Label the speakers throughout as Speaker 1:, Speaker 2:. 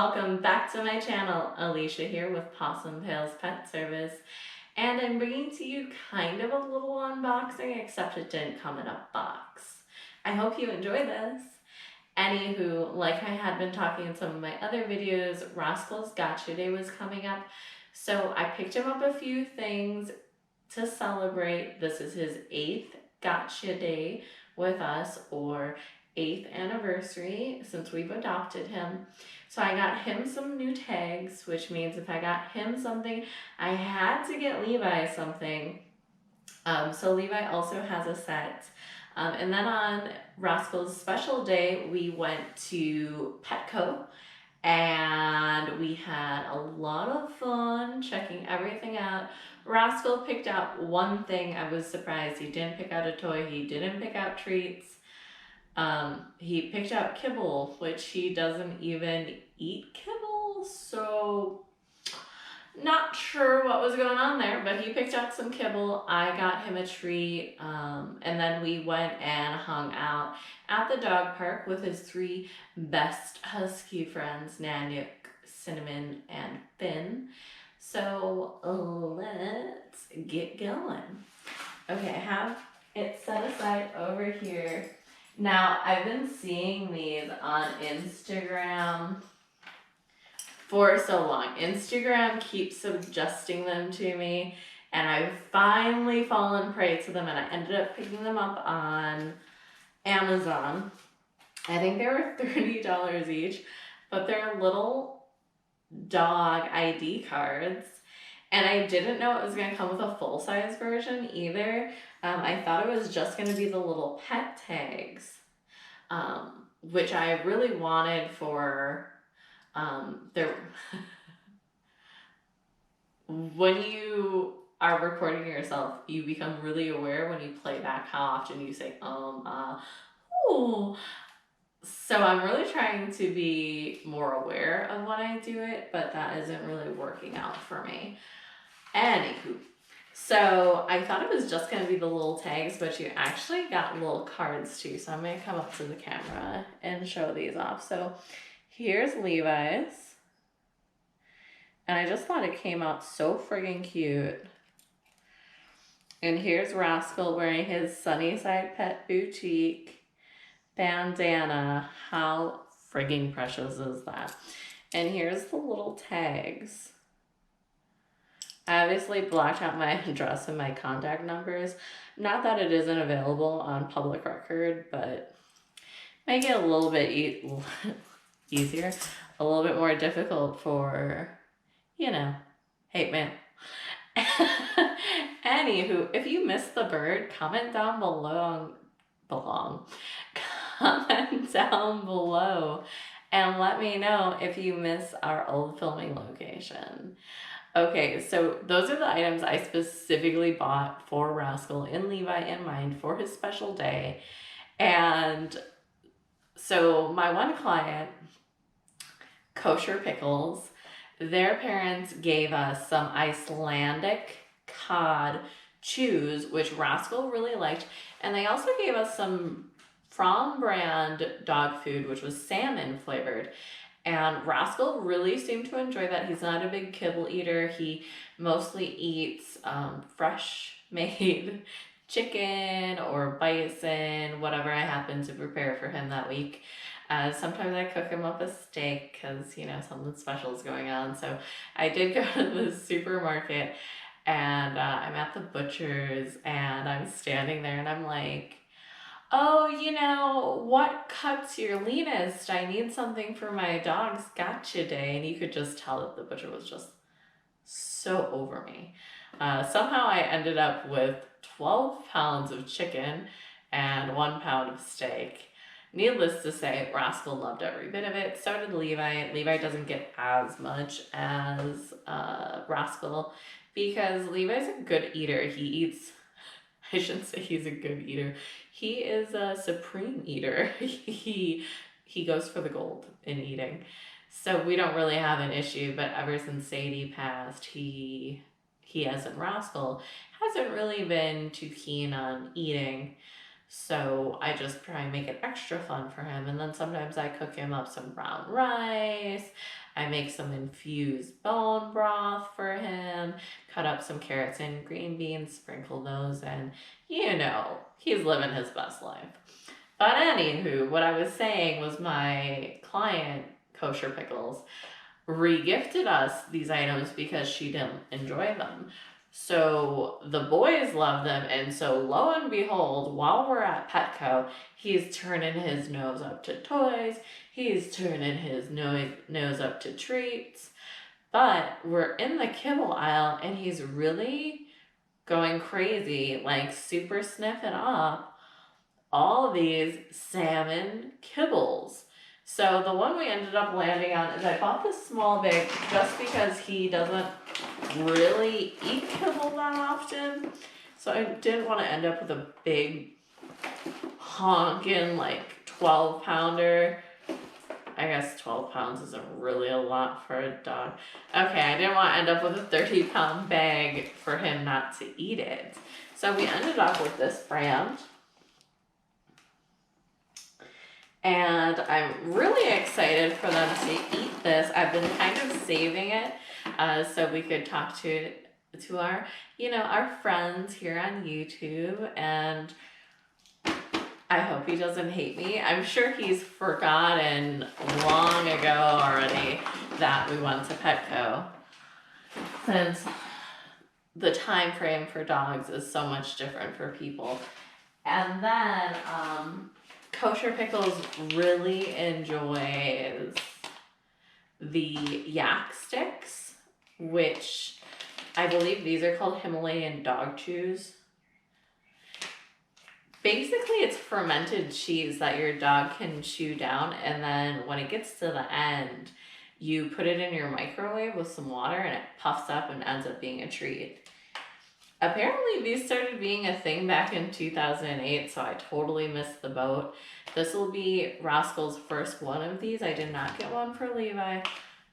Speaker 1: Welcome back to my channel. Alicia here with Pawsome Pet Service, and I'm bringing to you kind of a little unboxing, except it didn't come in a box. I hope you enjoy this. Anywho, like I had been talking in some of my other videos, Rascal's Gotcha Day was coming up, so I picked him up a few things to celebrate. This is his 8th Gotcha Day with us, or 8th anniversary since we've adopted him. So I got him some new tags, which means if I got him something, I had to get Levi something. So Levi also has a set. And then on Rascal's special day, we went to Petco and we had a lot of fun checking everything out. Rascal picked out one thing. I was surprised. He didn't pick out a toy. He didn't pick out treats. He picked out kibble, which he doesn't even eat kibble, so not sure what was going on there, but he picked out some kibble. I got him a treat, and then we went and hung out at the dog park with his 3 best husky friends, Nanook, Cinnamon, and Finn. So let's get going. Okay, I have it set aside over here. Now, I've been seeing these on Instagram for so long. Instagram keeps suggesting them to me, and I've finally fallen prey to them, and I ended up picking them up on Amazon. I think they were $30 each, but they're little dog ID cards, and I didn't know it was going to come with a full-size version either. I thought it was just going to be the little pet tags, which I really wanted for their... When you are recording yourself, you become really aware when you play back how often you say, ooh. So I'm really trying to be more aware of when I do it, but that isn't really working out for me. Anywho, so I thought it was just going to be the little tags, but you actually got little cards too. So I'm going to come up to the camera and show these off. So here's Levi's. And I just thought it came out so friggin' cute. And here's Rascal wearing his Sunnyside Pet Boutique bandana. How friggin' precious is that? And here's the little tags. I obviously blocked out my address and my contact numbers. Not that it isn't available on public record, but make it a little bit easier, a little bit more difficult for, you know, hate mail. Anywho, if you missed the bird, comment down below. Comment down below and let me know if you miss our old filming location. Okay, so those are the items I specifically bought for Rascal and Levi in mind for his special day. And so my one client, Kosher Pickles, their parents gave us some Icelandic cod chews, which Rascal really liked. And they also gave us some From brand dog food, which was salmon flavored. And Rascal really seemed to enjoy that. He's not a big kibble eater. He mostly eats fresh made chicken or bison, whatever I happen to prepare for him that week. Sometimes I cook him up a steak because, you know, something special is going on. So I did go to the supermarket and I'm at the butcher's and I'm standing there and I'm like, oh, you know, what cut's your leanest? I need something for my dog's gotcha day. And you could just tell that the butcher was just so over me. Somehow I ended up with 12 pounds of chicken and 1 pound of steak. Needless to say, Rascal loved every bit of it. So did Levi. Levi doesn't get as much as Rascal because Levi's a good eater. He eats... I shouldn't say he's a good eater. He is a supreme eater. He goes for the gold in eating. So we don't really have an issue, but ever since Sadie passed, he as in Rascal, hasn't really been too keen on eating. So I just try and make it extra fun for him. And then sometimes I cook him up some brown rice. I make some infused bone broth for him, cut up some carrots and green beans, sprinkle those in. You know, he's living his best life. But anywho, what I was saying was my client, Kosher Pickles, regifted us these items because she didn't enjoy them. So the boys love them, and so lo and behold, while we're at Petco, he's turning his nose up to toys, he's turning his nose up to treats, but we're in the kibble aisle and he's really going crazy, like super sniffing up all these salmon kibbles. So the one we ended up landing on is I bought this small bag just because he doesn't really eat kibble that often. So I didn't want to end up with a big honking like 12-pounder. I guess 12 pounds isn't really a lot for a dog. Okay, I didn't want to end up with a 30-pound bag for him not to eat it. So we ended up with this brand. And I'm really excited for them to eat this. I've been kind of saving it so we could talk to our, our friends here on YouTube. And I hope he doesn't hate me. I'm sure he's forgotten long ago already that we went to Petco, since the time frame for dogs is so much different for people. And then Kosher Pickles really enjoys the yak sticks, which I believe these are called Himalayan dog chews. Basically, it's fermented cheese that your dog can chew down, and then when it gets to the end, you put it in your microwave with some water and it puffs up and ends up being a treat. Apparently, these started being a thing back in 2008, so I totally missed the boat. This will be Roscoe's first one of these. I did not get one for Levi.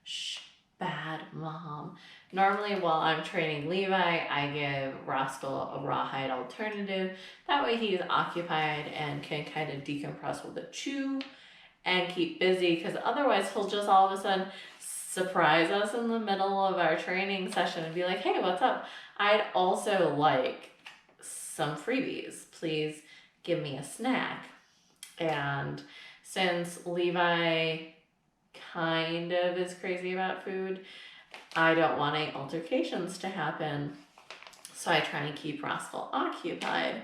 Speaker 1: Shh, bad mom. Normally, while I'm training Levi, I give Roscoe a rawhide alternative. That way he's occupied and can kind of decompress with a chew and keep busy, because otherwise he'll just all of a sudden surprise us in the middle of our training session and be like, hey, what's up? I'd also like some freebies. Please give me a snack. And since Levi kind of is crazy about food, I don't want any altercations to happen. So I try and keep Roscoe occupied.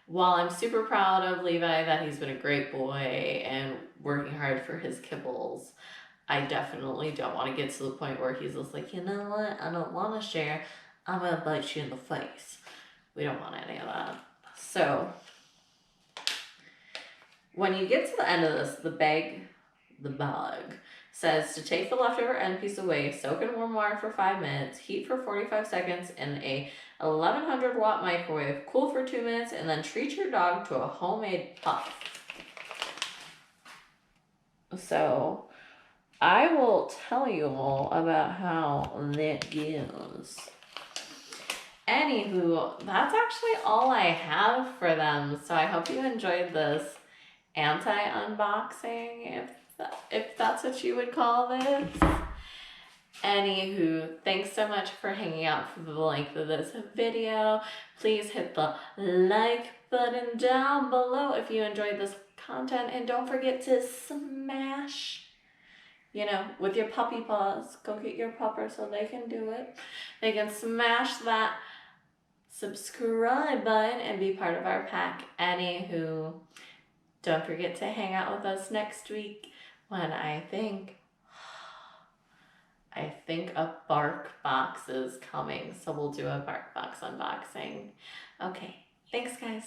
Speaker 1: While I'm super proud of Levi that he's been a great boy and working hard for his kibbles, I definitely don't want to get to the point where he's just like, you know what, I don't want to share. I'm going to bite you in the face. We don't want any of that. So when you get to the end of this, the bag says to take the leftover end piece away, soak in warm water for 5 minutes, heat for 45 seconds in a 1100 watt microwave, cool for 2 minutes, and then treat your dog to a homemade puff. So I will tell you all about how that goes. Anywho, that's actually all I have for them. So I hope you enjoyed this anti-unboxing, if that's what you would call this. Anywho, thanks so much for hanging out for the length of this video. Please hit the like button down below if you enjoyed this content, and don't forget to smash, with your puppy paws. Go get your pupper so they can do it. They can smash that subscribe button and be part of our pack. Anywho, don't forget to hang out with us next week when I think a bark box is coming. So we'll do a bark box unboxing. Okay, thanks guys.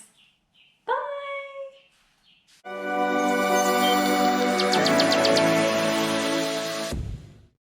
Speaker 1: Bye!